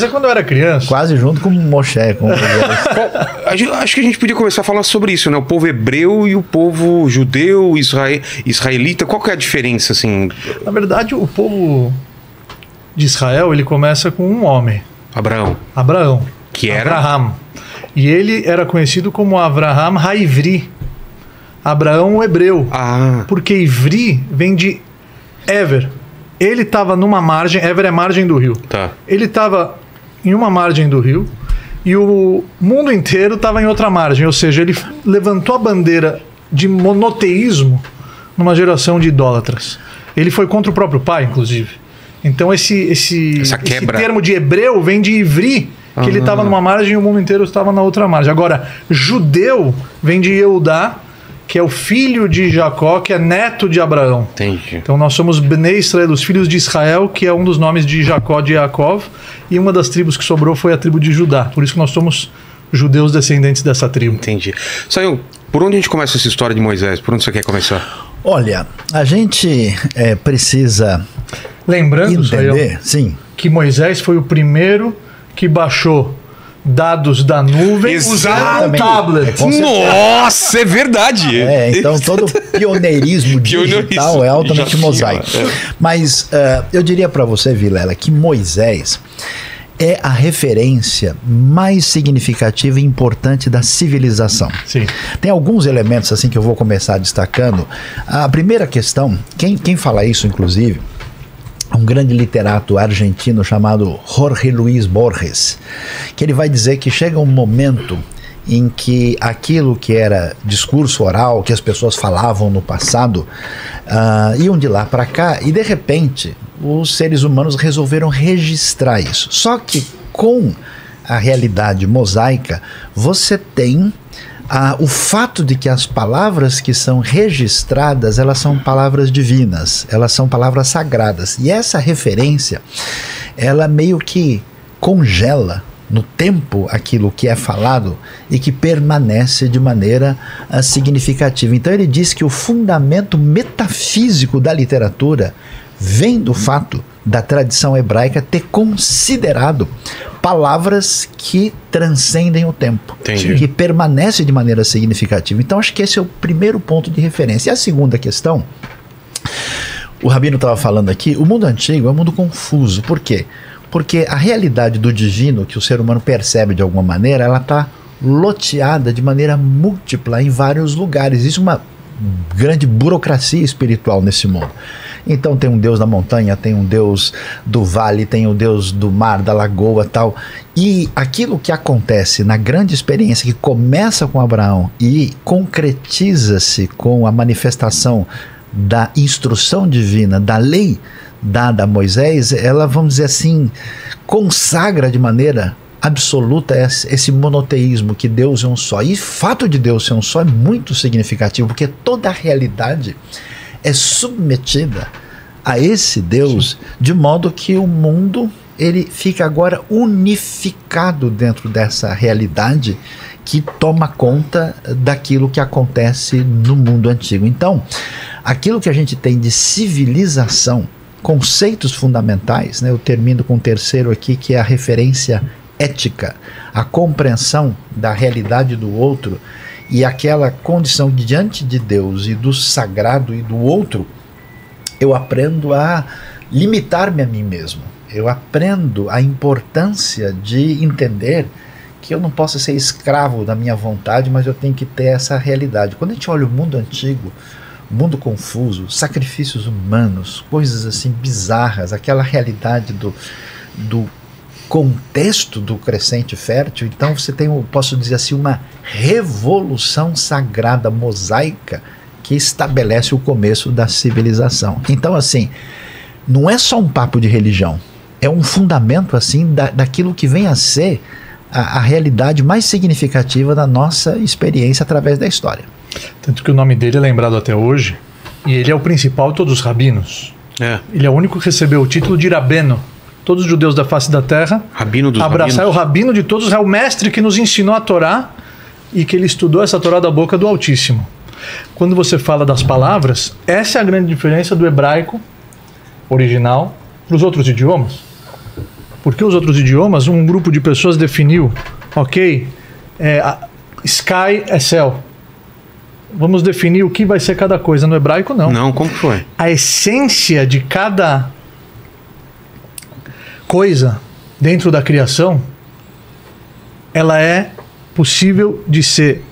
Mas quando eu era criança... Quase junto com o Moshe. Acho que a gente podia começar a falar sobre isso, né? O povo hebreu e o povo judeu, israelita. Qual que é a diferença, assim? Na verdade, o povo de Israel, ele começa com um homem. Abraão. Que era? Abraham. E ele era conhecido como Abraham Haivri. Abraão o hebreu. Porque Ivri vem de Ever. Ele estava numa margem, Ever é margem do rio. Tá. Ele estava em uma margem do rio e o mundo inteiro estava em outra margem. Ou seja, ele levantou a bandeira de monoteísmo numa geração de idólatras. Ele foi contra o próprio pai, inclusive. Então esse termo de hebreu vem de Ivri, que ele estava numa margem e o mundo inteiro estava na outra margem. Agora, judeu vem de Eudá, que é o filho de Jacó, que é neto de Abraão. Entendi. Então nós somos Bnei Israel, os filhos de Israel, que é um dos nomes de Jacó, de Yaakov, e uma das tribos que sobrou foi a tribo de Judá. Por isso que nós somos judeus descendentes dessa tribo. Entendi. Sayão, por onde a gente começa essa história de Moisés? Por onde você quer começar? Olha, a gente precisa lembrando, entender, sim, que Moisés foi o primeiro que baixou dados da nuvem usando um tablet. Nossa, é verdade. Então todo pioneirismo digital é altamente mosaico. Mas eu diria para você, Vilela, que Moisés é a referência mais significativa e importante da civilização. Sim. Tem alguns elementos assim que eu vou começar destacando. A primeira questão, quem fala isso, inclusive, um grande literato argentino chamado Jorge Luis Borges, que ele vai dizer que chega um momento em que aquilo que era discurso oral, que as pessoas falavam no passado, iam de lá para cá e de repente os seres humanos resolveram registrar isso. Só que com a realidade mosaica, você tem o fato de que as palavras que são registradas, elas são palavras divinas, elas são palavras sagradas. E essa referência, ela meio que congela no tempo aquilo que é falado e que permanece de maneira significativa. Então ele diz que o fundamento metafísico da literatura vem do fato da tradição hebraica ter considerado palavras que transcendem o tempo, que permanecem de maneira significativa. Então acho que esse é o primeiro ponto de referência. E a segunda questão, o Rabino estava falando aqui, o mundo antigo é um mundo confuso. Por quê? Porque a realidade do divino que o ser humano percebe de alguma maneira, ela está loteada de maneira múltipla em vários lugares. Existe uma grande burocracia espiritual nesse mundo. Então tem um Deus da montanha, tem um Deus do vale, tem o Deus do mar, da lagoa, tal. E aquilo que acontece na grande experiência que começa com Abraão e concretiza-se com a manifestação da instrução divina, da lei dada a Moisés, ela, vamos dizer assim, consagra de maneira absoluta esse monoteísmo, que Deus é um só. E o fato de Deus ser um só é muito significativo, porque toda a realidade é submetida a esse Deus, de modo que o mundo ele fica agora unificado dentro dessa realidade que toma conta daquilo que acontece no mundo antigo. Então, aquilo que a gente tem de civilização, conceitos fundamentais, né? Eu termino com o terceiro aqui, que é a referência ética, a compreensão da realidade do outro e aquela condição de diante de Deus e do sagrado e do outro, eu aprendo a limitar-me a mim mesmo. Eu aprendo a importância de entender que eu não posso ser escravo da minha vontade, mas eu tenho que ter essa realidade. Quando a gente olha o mundo antigo, mundo confuso, sacrifícios humanos, coisas assim bizarras, aquela realidade do contexto do crescente fértil, então você tem, posso dizer assim, uma revolução sagrada mosaica que estabelece o começo da civilização. Então assim, não é só um papo de religião, é um fundamento assim daquilo que vem a ser a realidade mais significativa da nossa experiência através da história. Tanto que o nome dele é lembrado até hoje, e ele é o principal de todos os rabinos. Ele é o único que recebeu o título de rabeno. Todos os judeus da face da terra, rabino dos abraçar rabinos. O rabino de todos, é o mestre que nos ensinou a Torá e que ele estudou essa Torá da boca do Altíssimo. Quando você fala das palavras, essa é a grande diferença do hebraico original para os outros idiomas. Porque os outros idiomas, um grupo de pessoas definiu, ok, sky é céu. Vamos definir o que vai ser cada coisa. No hebraico, não. Não, como que foi? A essência de cada coisa dentro da criação, ela é possível de ser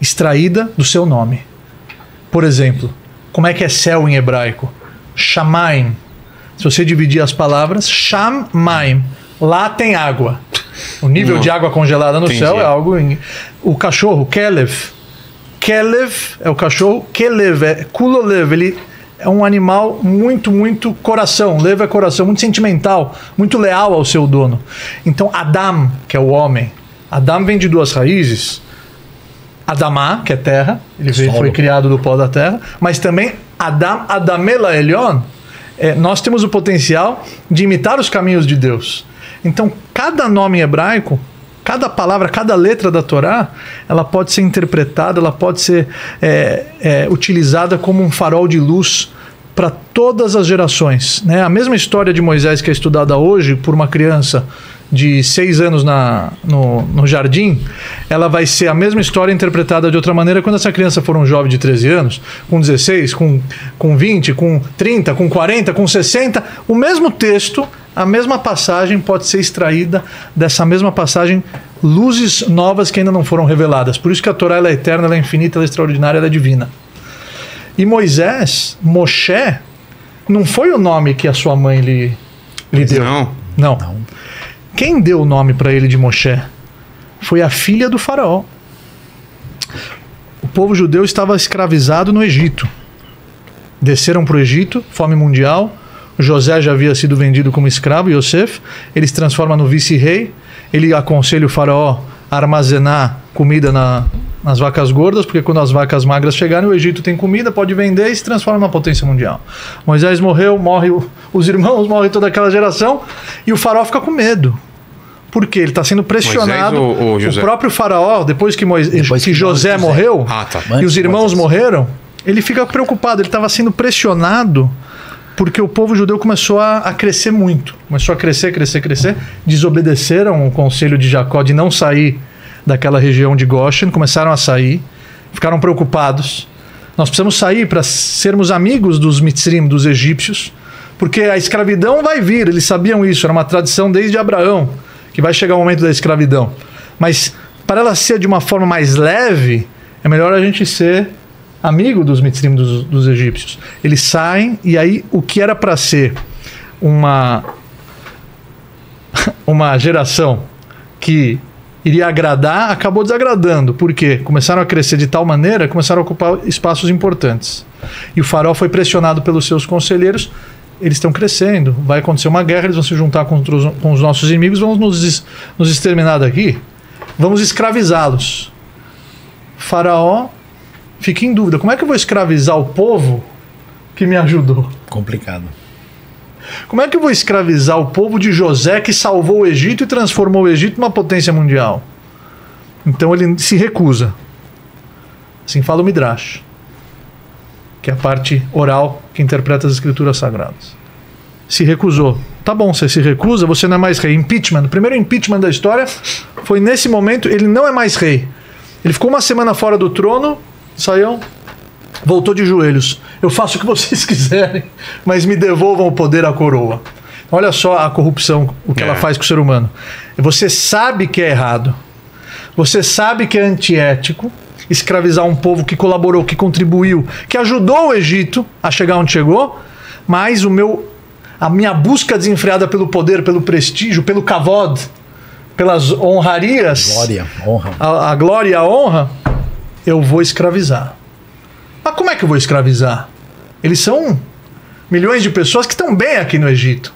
extraída do seu nome. Por exemplo, como é que é céu em hebraico? Shamaim. Se você dividir as palavras, Shamaim. Lá tem água. O nível de água congelada no céu é algo... O cachorro, Kelev. Kelev é o cachorro. Kelev é Kulolev. Ele é um animal muito coração. Lev é coração, muito sentimental, muito leal ao seu dono. Então, Adam, que é o homem. Adam vem de duas raízes. Adamá, que é terra. Ele foi criado do pó da terra. Mas também Adam, Adamela Elion. Nós temos o potencial de imitar os caminhos de Deus. Então, cada nome em hebraico, cada palavra, cada letra da Torá, ela pode ser interpretada, ela pode ser utilizada como um farol de luz para todas as gerações, né? A mesma história de Moisés que é estudada hoje por uma criança de 6 anos no jardim, ela vai ser a mesma história interpretada de outra maneira quando essa criança for um jovem de 13 anos, com 16, com 20, com 30, com 40, com 60. O mesmo texto, a mesma passagem pode ser extraída dessa mesma passagem, luzes novas que ainda não foram reveladas. Por isso que a Torá ela é eterna, ela é infinita, ela é extraordinária, ela é divina. E Moisés, Moshe, não foi o nome que a sua mãe lhe deu. Não. Quem deu o nome para ele de Moshe? Foi a filha do faraó. O povo judeu estava escravizado no Egito. Desceram para o Egito, fome mundial. José já havia sido vendido como escravo, Yosef. Ele se transforma no vice-rei. Ele aconselha o faraó a armazenar comida nas vacas gordas, porque quando as vacas magras chegarem, o Egito tem comida, pode vender e se transforma numa potência mundial. Moisés morreu, morre os irmãos, morre toda aquela geração, e o faraó fica com medo. Por quê? Ele está sendo pressionado. O próprio faraó, depois que José morreu, e os irmãos morreram, ele fica preocupado, ele estava sendo pressionado, porque o povo judeu começou a crescer muito. Começou a crescer. Desobedeceram o conselho de Jacó de não sair daquela região de Goshen, começaram a sair, ficaram preocupados. Nós precisamos sair para sermos amigos dos Mitzrim, dos egípcios, porque a escravidão vai vir, eles sabiam isso, era uma tradição desde Abraão, que vai chegar o momento da escravidão. Mas para ela ser de uma forma mais leve, é melhor a gente ser amigo dos Mitzrim, dos egípcios. Eles saem, e aí o que era para ser uma geração que iria agradar, acabou desagradando. Por quê? Começaram a crescer de tal maneira, começaram a ocupar espaços importantes. E o faraó foi pressionado pelos seus conselheiros. Eles estão crescendo, vai acontecer uma guerra, eles vão se juntar com os nossos inimigos, vamos nos exterminar daqui, vamos escravizá-los. Faraó fica em dúvida, como é que eu vou escravizar o povo que me ajudou? Complicado. Como é que eu vou escravizar o povo de José que salvou o Egito e transformou o Egito numa potência mundial? Então ele se recusa. Assim fala o Midrash, que é a parte oral que interpreta as escrituras sagradas. Se recusou. Tá bom, você se recusa, você não é mais rei. Impeachment. O primeiro impeachment da história foi nesse momento, ele não é mais rei. Ele ficou uma semana fora do trono, saiu, voltou de joelhos. Eu faço o que vocês quiserem, mas me devolvam o poder, a coroa. Olha só a corrupção, o que ela faz com o ser humano. Você sabe que é errado. Você sabe que é antiético escravizar um povo que colaborou, que contribuiu, que ajudou o Egito a chegar onde chegou, mas a minha busca desenfreada pelo poder, pelo prestígio, pelo kavod, pelas honrarias, glória, honra. A glória e a honra, eu vou escravizar. Mas como é que eu vou escravizar? Eles são milhões de pessoas que estão bem aqui no Egito.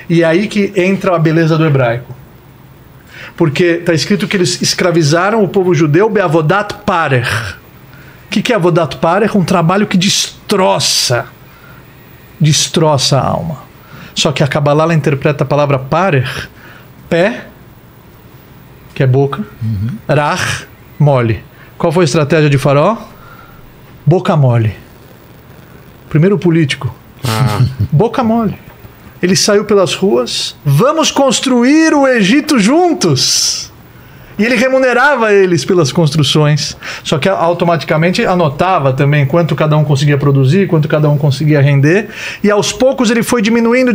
E é aí que entra a beleza do hebraico. Porque está escrito que eles escravizaram o povo judeu be'avodat parer. O que é avodat parer? Um trabalho que destroça a alma. Só que a Kabbalah ela interpreta a palavra parer, pé, que é boca, rach, mole. Qual foi a estratégia de Faraó? Boca mole. Primeiro político. Boca mole. ele saiu pelas ruas, vamos construir o Egito juntos. E ele remunerava eles pelas construções. Só que automaticamente anotava também quanto cada um conseguia produzir, quanto cada um conseguia render. E aos poucos ele foi diminuindo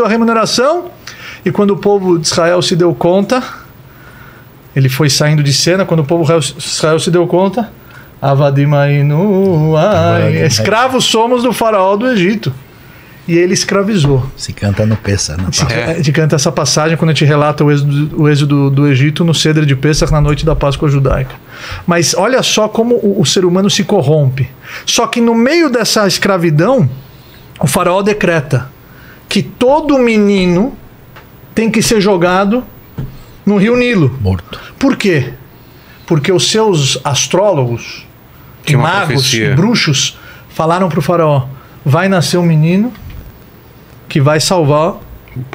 a remuneração. E quando o povo de Israel se deu conta, ele foi saindo de cena. Quando o povo de Israel se deu conta, Avadimainu, escravos somos do faraó do Egito. E ele escravizou. Se canta no Pessah, né? A gente canta essa passagem quando a gente relata o êxodo do Egito no Ceder de Pessah, na noite da Páscoa judaica. Mas olha só como o ser humano se corrompe. Só que no meio dessa escravidão, o faraó decreta que todo menino tem que ser jogado no rio Nilo. Morto. Por quê? Porque os seus astrólogos, magos, bruxos, falaram para o faraó: vai nascer um menino que vai salvar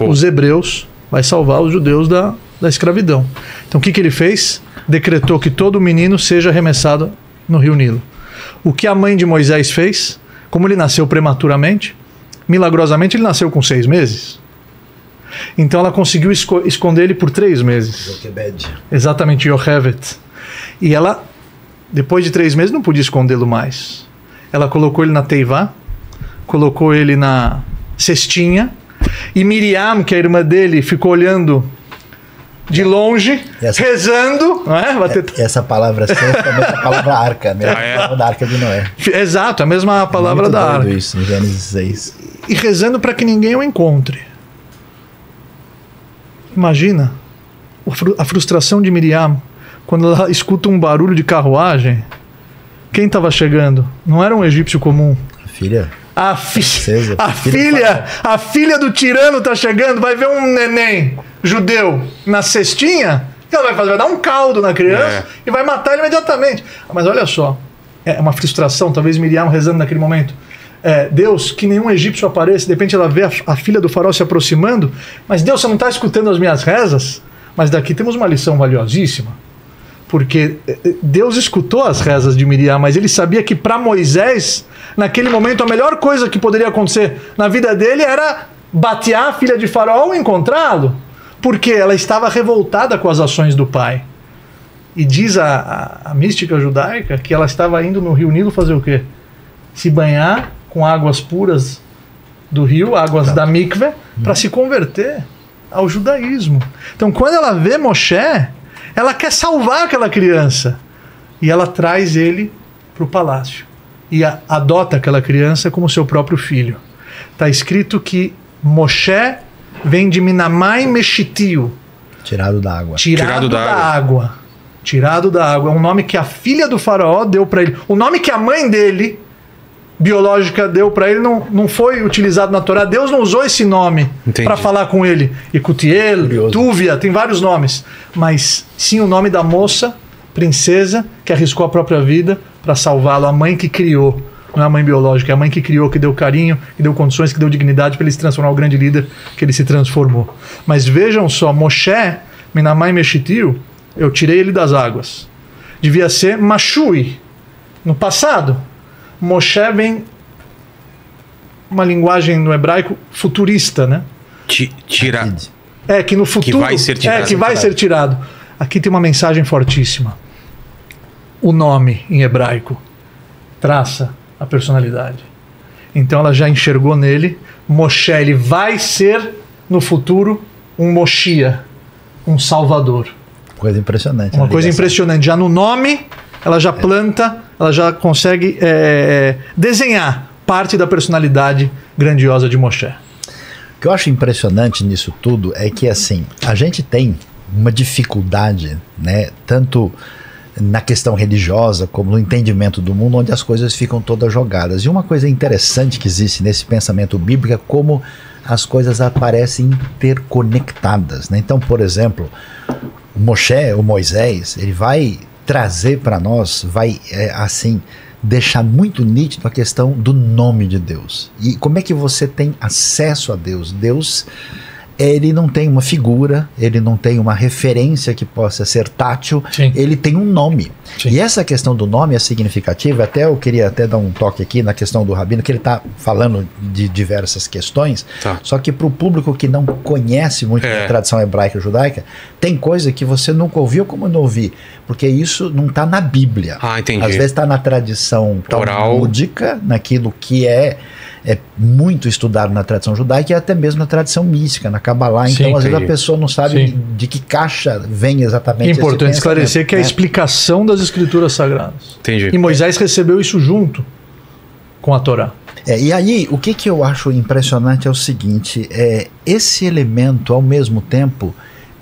os hebreus, vai salvar os judeus da escravidão. Então o que ele fez? Decretou que todo menino seja arremessado no rio Nilo. O que a mãe de Moisés fez? Como ele nasceu prematuramente, milagrosamente ele nasceu com 6 meses. Então ela conseguiu esconder ele por 3 meses. Joquebed. Exatamente, Yocheved. E ela, depois de 3 meses, não podia escondê-lo mais. Ela colocou ele na teivá, colocou ele na cestinha, e Miriam, que é a irmã dele, ficou olhando de longe, rezando, não é? Essa palavra cesta também é a palavra arca, né? Da arca de Noé. Exato, a mesma palavra muito da arca. Isso, em Gênesis 6. E rezando para que ninguém o encontre. Imagina a frustração de Miriam quando ela escuta um barulho de carruagem. Quem estava chegando? Não era um egípcio comum. A filha. A filha do tirano está chegando, vai ver um neném judeu na cestinha, o que ela vai fazer? Vai dar um caldo na criança e vai matar ele imediatamente. Mas olha só, é uma frustração, talvez Miriam rezando naquele momento. Deus, que nenhum egípcio apareça, de repente ela vê a filha do faraó se aproximando, mas Deus, você não está escutando as minhas rezas? Mas daqui temos uma lição valiosíssima, porque Deus escutou as rezas de Miriam, mas ele sabia que para Moisés, naquele momento, a melhor coisa que poderia acontecer na vida dele era batear a filha de faraó e encontrá-lo, porque ela estava revoltada com as ações do pai. E diz a mística judaica que ela estava indo no rio Nilo fazer o quê? Se banhar com águas puras do rio, águas da mikve, para se converter ao judaísmo. Então, quando ela vê Moshe, ela quer salvar aquela criança. E ela traz ele para o palácio. E adota aquela criança como seu próprio filho. Está escrito que Moshe vem de Minamai Meshitiu. Tirado da água. Tirado da água. Tirado da água. É um nome que a filha do faraó deu para ele. O nome que a mãe dele, biológica, deu para ele não foi utilizado na Torá. Deus não usou esse nome para falar com ele. Icutiel, Túvia, tem vários nomes. Mas sim o nome da moça, princesa, que arriscou a própria vida para salvá-lo. A mãe que criou. Não é a mãe biológica, é a mãe que criou, que deu carinho, que deu condições, que deu dignidade para ele se transformar no grande líder que ele se transformou. Mas vejam só, Moshe, Minamai Meshitiu, eu tirei ele das águas. Devia ser Mashui. No passado, Moshe vem uma linguagem no hebraico futurista, né? Tirado. Que no futuro... Que vai ser tirado. Que vai ser tirado. Aqui tem uma mensagem fortíssima. O nome em hebraico traça a personalidade. Então ela já enxergou nele Moshe, ele vai ser no futuro um Moshia, um salvador. Coisa impressionante. Uma coisa impressionante. Já no nome, ela já planta, ela já consegue desenhar parte da personalidade grandiosa de Moshe. O que eu acho impressionante nisso tudo é que, assim, a gente tem uma dificuldade, né, tanto na questão religiosa como no entendimento do mundo, onde as coisas ficam todas jogadas. E uma coisa interessante que existe nesse pensamento bíblico é como as coisas aparecem interconectadas, né? Então, por exemplo, o Moisés, ele vai trazer para nós, vai assim deixar muito nítido a questão do nome de Deus. E como é que você tem acesso a Deus? Deus, ele não tem uma figura, ele não tem uma referência que possa ser tátil. Sim. Ele tem um nome. Sim. E essa questão do nome é significativa, até eu queria até dar um toque aqui na questão do Rabino, que ele está falando de diversas questões, só que para o público que não conhece muito da tradição hebraica e judaica, tem coisa que você nunca ouviu como não ouvi, porque isso não está na Bíblia. Ah, entendi. Às vezes está na tradição oral, talmúdica, naquilo que é muito estudado na tradição judaica e até mesmo na tradição mística, na Kabbalah. Então, às vezes a pessoa não sabe de que caixa vem exatamente. É importante esclarecer que é a explicação das escrituras sagradas. Entendi. E Moisés recebeu isso junto com a Torá. E aí, o que eu acho impressionante é o seguinte, esse elemento, ao mesmo tempo,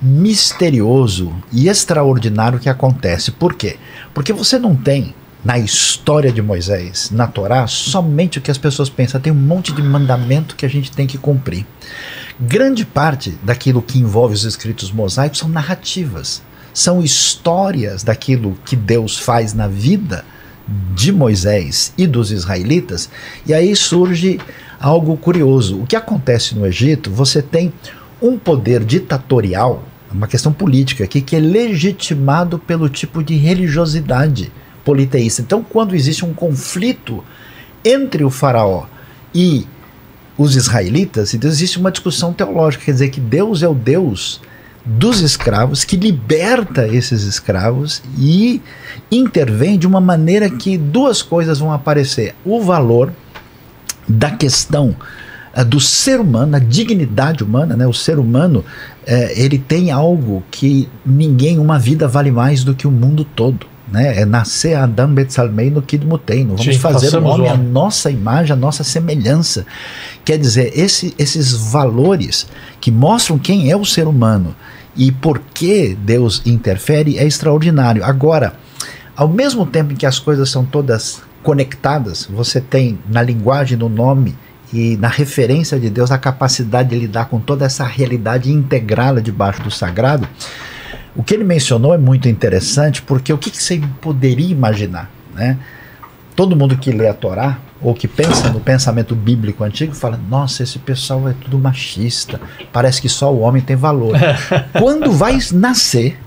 misterioso e extraordinário que acontece. Por quê? Porque você não tem na história de Moisés, na Torá, somente o que as pessoas pensam. Tem um monte de mandamento que a gente tem que cumprir. Grande parte daquilo que envolve os escritos mosaicos são narrativas. São histórias daquilo que Deus faz na vida de Moisés e dos israelitas. E aí surge algo curioso. O que acontece no Egito, você tem um poder ditatorial, uma questão política aqui, que é legitimado pelo tipo de religiosidade politeísta. Então, quando existe um conflito entre o faraó e os israelitas, então existe uma discussão teológica, quer dizer que Deus é o Deus dos escravos, que liberta esses escravos e intervém de uma maneira que duas coisas vão aparecer. O valor da questão do ser humano, a dignidade humana, né? O ser humano, ele tem algo que ninguém, uma vida vale mais do que o mundo todo. Né? É nascer Adam Betzalmeinu Kidmuteinu. Vamos fazer o homem a nossa imagem, a nossa semelhança. Quer dizer, esses valores que mostram quem é o ser humano e por que Deus interfere é extraordinário. Agora, ao mesmo tempo em que as coisas são todas conectadas, você tem na linguagem do nome e na referência de Deus a capacidade de lidar com toda essa realidade e integrá-la debaixo do sagrado. O que ele mencionou é muito interessante, porque o que você poderia imaginar, né? Todo mundo que lê a Torá, ou que pensa no pensamento bíblico antigo, fala, nossa, esse pessoal é tudo machista, parece que só o homem tem valor. Quando vai nascer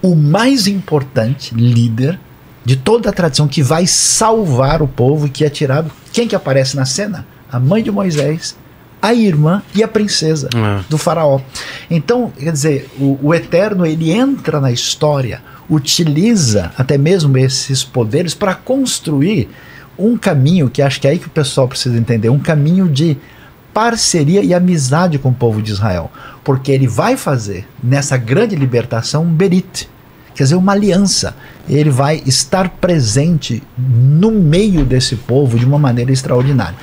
o mais importante líder de toda a tradição, que vai salvar o povo, que é tirado, quem que aparece na cena? A mãe de Moisés, a irmã e a princesa do faraó. Então, quer dizer, o Eterno, ele entra na história, utiliza até mesmo esses poderes para construir um caminho, que acho que é aí que o pessoal precisa entender, um caminho de parceria e amizade com o povo de Israel, porque ele vai fazer nessa grande libertação um berit, quer dizer, uma aliança. Ele vai estar presente no meio desse povo de uma maneira extraordinária.